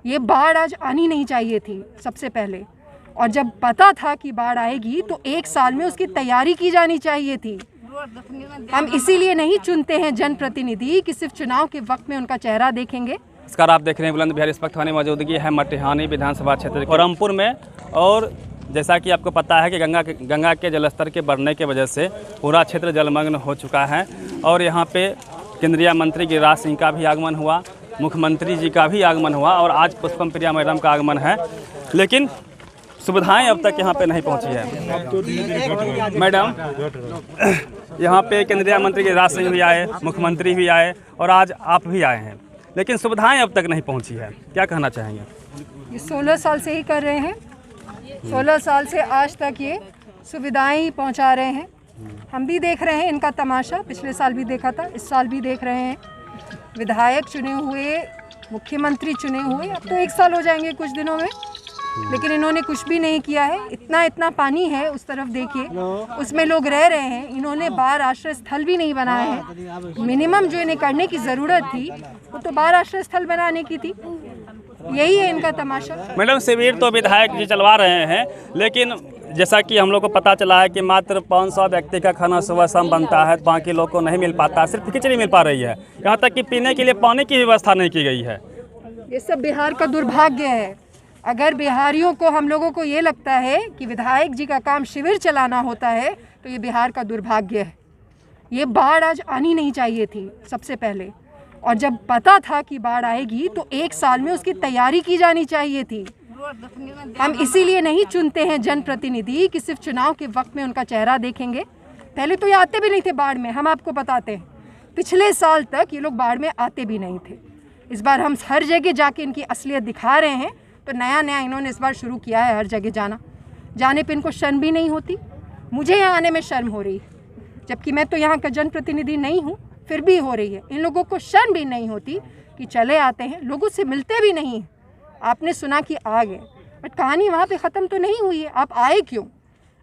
ये बाढ़ आज आनी नहीं चाहिए थी सबसे पहले, और जब पता था कि बाढ़ आएगी तो 1 साल में उसकी तैयारी की जानी चाहिए थी। हम इसीलिए नहीं चुनते हैं जनप्रतिनिधि कि सिर्फ चुनाव के वक्त में उनका चेहरा देखेंगे। नमस्कार, आप देख रहे हैं बुलंद बिहार। इस वक्त हमारी मौजूदगी है मटिहानी विधानसभा क्षेत्र के रामपुर में, और जैसा कि आपको पता है कि गंगा के जलस्तर के बढ़ने की वजह से पूरा क्षेत्र जलमग्न हो चुका है। और यहाँ पे केंद्रीय मंत्री गिरिराज सिंह का भी आगमन हुआ, मुख्यमंत्री जी का भी आगमन हुआ और आज पुष्पम प्रिया मैडम का आगमन है, लेकिन सुविधाएं अब तक यहाँ पे नहीं पहुँची है। मैडम, यहाँ पे केंद्रीय मंत्री गिरिराज सिंह भी आए, मुख्यमंत्री भी आए और आज आप भी आए हैं, लेकिन सुविधाएं अब तक नहीं पहुँची है। क्या कहना चाहेंगे? ये 16 साल से ही कर रहे हैं, 16 साल से आज तक ये सुविधाएं ही पहुंचा रहे हैं। हम भी देख रहे हैं इनका तमाशा, पिछले साल भी देखा था, इस साल भी देख रहे हैं। विधायक चुने हुए, मुख्यमंत्री चुने हुए, अब तो 1 साल हो जाएंगे कुछ दिनों में, लेकिन इन्होंने कुछ भी नहीं किया है। इतना पानी है उस तरफ देखिए, उसमें लोग रह रहे हैं। इन्होंने बाढ़ आश्रय स्थल भी नहीं बनाए हैं। मिनिमम जो इन्हें करने की ज़रूरत थी वो तो बाढ़ आश्रय स्थल बनाने की थी। यही है इनका तमाशा। मैडम, शिविर तो विधायक जी चलवा रहे हैं, लेकिन जैसा कि हम लोग को पता चला है कि मात्र 500 व्यक्ति का खाना सुबह शाम बनता है, बाकी लोग को नहीं मिल पाता, सिर्फ खिचड़ी मिल पा रही है। यहाँ तक कि पीने के लिए पानी की व्यवस्था नहीं की गई है। ये सब बिहार का दुर्भाग्य है। अगर बिहारियों को, हम लोगों को ये लगता है कि विधायक जी का काम शिविर चलाना होता है, तो ये बिहार का दुर्भाग्य है। ये बाढ़ आज आनी नहीं चाहिए थी सबसे पहले, और जब पता था कि बाढ़ आएगी तो 1 साल में उसकी तैयारी की जानी चाहिए थी। हम इसीलिए नहीं चुनते हैं जनप्रतिनिधि कि सिर्फ चुनाव के वक्त में उनका चेहरा देखेंगे। पहले तो ये आते भी नहीं थे बाढ़ में, हम आपको बताते हैं। पिछले साल तक ये लोग बाढ़ में आते भी नहीं थे। इस बार हम हर जगह जाके इनकी असलियत दिखा रहे हैं। तो नया इन्होंने इस बार शुरू किया है हर जगह जाने पे इनको शर्म भी नहीं होती। मुझे यहाँ आने में शर्म हो रही है, जबकि मैं तो यहाँ का जनप्रतिनिधि नहीं हूँ, फिर भी हो रही है। इन लोगों को शर्म भी नहीं होती कि चले आते हैं, लोगों से मिलते भी नहीं। आपने सुना कि आ गए, बट कहानी वहाँ पे ख़त्म तो नहीं हुई है। आप आए क्यों?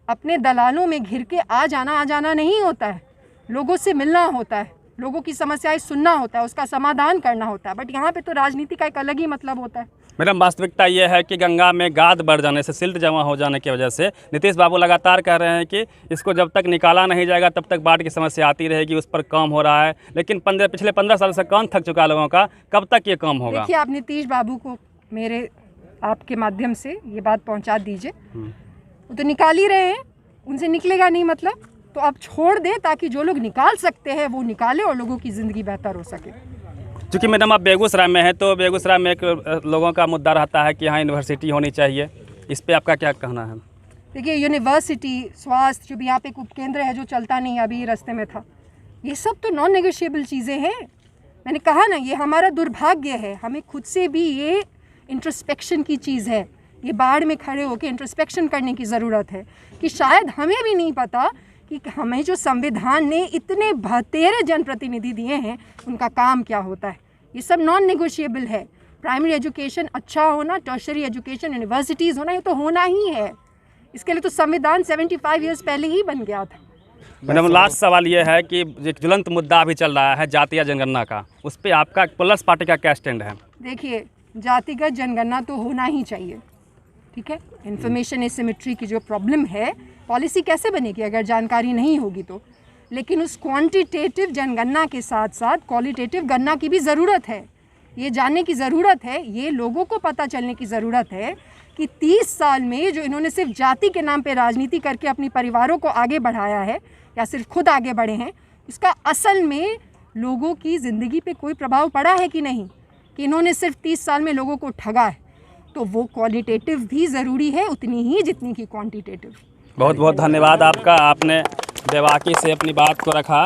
अपने दलालों में घिर के आ जाना नहीं होता है। लोगों से मिलना होता है, लोगों की समस्याएं सुनना होता है, उसका समाधान करना होता है। बट यहाँ पे तो राजनीति का एक अलग ही मतलब होता है। मैडम, वास्तविकता ये है कि गंगा में गाद बढ़ जाने से, सिल्ट जमा हो जाने की वजह से नीतीश बाबू लगातार कह रहे हैं कि इसको जब तक निकाला नहीं जाएगा तब तक बाढ़ की समस्या आती रहेगी। उस पर काम हो रहा है, लेकिन पिछले 15 साल से कान थक चुका लोगों का। कब तक ये काम होगा? देखिए, आप नीतीश बाबू को आपके माध्यम से ये बात पहुँचा दीजिए। वो तो निकाल ही रहे हैं, उनसे निकलेगा नहीं मतलब, तो आप छोड़ दें ताकि जो लोग निकाल सकते हैं वो निकालें और लोगों की ज़िंदगी बेहतर हो सके। चूँकि मैडम आप बेगूसराय में हैं, तो बेगूसराय में एक लोगों का मुद्दा रहता है कि यहाँ यूनिवर्सिटी होनी चाहिए। इस पे आपका क्या कहना है? देखिए, यूनिवर्सिटी, स्वास्थ्य, जो भी यहाँ पे उपकेंद्र है जो चलता नहीं, अभी रास्ते में था, ये सब तो नॉन नेगोशिएबल चीज़ें हैं। मैंने कहा ना, ये हमारा दुर्भाग्य है। हमें खुद से भी ये इंट्रोस्पेक्शन की चीज़ है। ये बाढ़ में खड़े होकर इंट्रोस्पेक्शन करने की ज़रूरत है कि शायद हमें भी नहीं पता कि हमें जो संविधान ने इतने 72 जनप्रतिनिधि दिए हैं उनका काम क्या होता है। ये सब नॉन नेगोशिएबल है। प्राइमरी एजुकेशन अच्छा होना, टर्शरी एजुकेशन, यूनिवर्सिटीज़ होना, ये तो होना ही है। इसके लिए तो संविधान 75 ईयर्स पहले ही बन गया था। मैडम, लास्ट सवाल ये है कि एक ज्वलंत मुद्दा अभी चल रहा है जातीय जनगणना का, उस पर आपका प्लस पार्टी का क्या स्टैंड है? देखिए, जातिगत जनगणना तो होना ही चाहिए, ठीक है। इन्फॉर्मेशन एसिमेट्री की जो प्रॉब्लम है, पॉलिसी कैसे बनेगी अगर जानकारी नहीं होगी तो। लेकिन उस क्वांटिटेटिव जनगणना के साथ साथ क्वालिटेटिव गणना की भी ज़रूरत है। ये जानने की ज़रूरत है, ये लोगों को पता चलने की ज़रूरत है कि 30 साल में जो इन्होंने सिर्फ जाति के नाम पे राजनीति करके अपनी परिवारों को आगे बढ़ाया है, या सिर्फ खुद आगे बढ़े हैं, इसका असल में लोगों की ज़िंदगी पे कोई प्रभाव पड़ा है कि नहीं, कि इन्होंने सिर्फ 30 साल में लोगों को ठगा है। तो वो क्वालिटेटिव भी ज़रूरी है उतनी ही जितनी कि क्वांटिटेटिव। बहुत बहुत धन्यवाद आपका, आपने बेबाकी से अपनी बात को रखा।